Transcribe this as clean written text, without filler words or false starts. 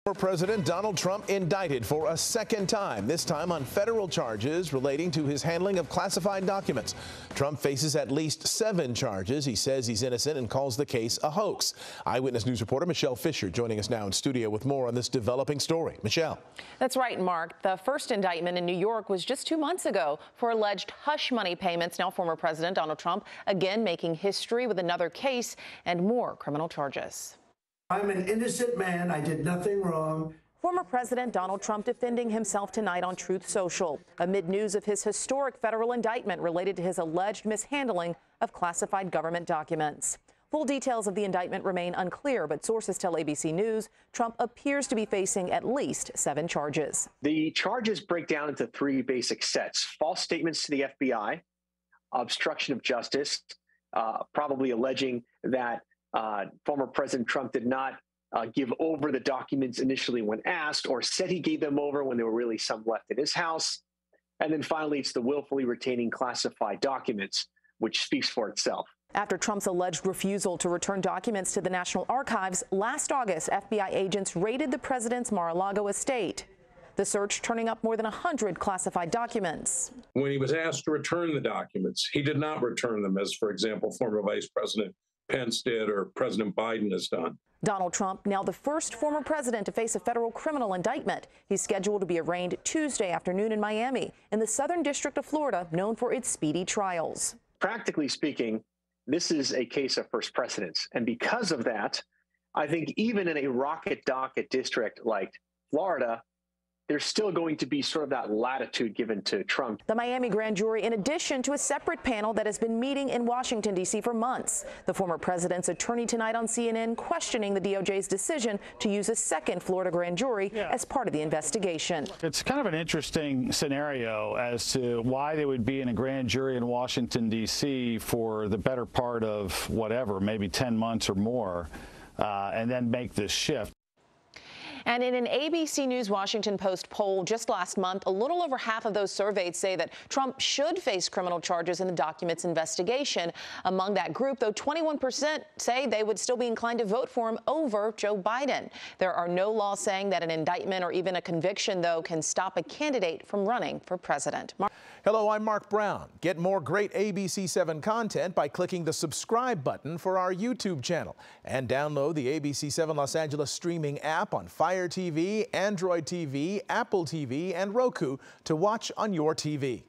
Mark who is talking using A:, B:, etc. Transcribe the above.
A: Former President Donald Trump indicted for a second time, this time on federal charges relating to his handling of classified documents. Trump faces at least 7 charges. He says he's innocent and calls the case a hoax. Eyewitness News reporter Michelle Fisher joining us now in studio with more on this developing story. Michelle.
B: That's right, Mark. The first indictment in New York was just 2 months ago for alleged hush money payments. Now former President Donald Trump again making history with another case and more criminal charges.
C: I'm an innocent man. I did nothing wrong.
B: Former President Donald Trump defending himself tonight on Truth Social amid news of his historic federal indictment related to his alleged mishandling of classified government documents. Full details of the indictment remain unclear, but sources tell ABC News Trump appears to be facing at least 7 charges.
D: The charges break down into 3 basic sets: false statements to the FBI, obstruction of justice, probably alleging that former President Trump did not give over the documents initially when asked, or said he gave them over when there were really some left in his house. And then finally, it's the willfully retaining classified documents, which speaks for itself.
B: After Trump's alleged refusal to return documents to the National Archives, last August, FBI agents raided the president's Mar-a-Lago estate. The search turning up more than 100 classified documents.
E: When he was asked to return the documents, he did not return them, as, for example, former Vice President Pence did or President Biden has done.
B: Donald Trump, now the first former president to face a federal criminal indictment. He's scheduled to be arraigned Tuesday afternoon in Miami, in the Southern District of Florida, known for its speedy trials.
D: Practically speaking, this is a case of first precedence. And because of that, I think even in a rocket docket district like Florida, there's still going to be sort of that latitude given to Trump.
B: The Miami grand jury, in addition to a separate panel that has been meeting in Washington, D.C. for months. The former president's attorney tonight on CNN questioning the DOJ's decision to use a second Florida grand jury as part of the investigation.
F: It's kind of an interesting scenario as to why they would be in a grand jury in Washington, D.C. for the better part of whatever, maybe 10 months or more, and then make this shift.
B: And in an ABC News Washington Post poll just last month, a little over half of those surveyed say that Trump should face criminal charges in the documents investigation. Among that group, though, 21% say they would still be inclined to vote for him over Joe Biden. There are no laws saying that an indictment or even a conviction, though, can stop a candidate from running for president.
A: Hello, I'm Mark Brown. Get more great ABC7 content by clicking the subscribe button for our YouTube channel. And download the ABC7 Los Angeles streaming app on Fire TV, Android TV, Apple TV, and Roku to watch on your TV.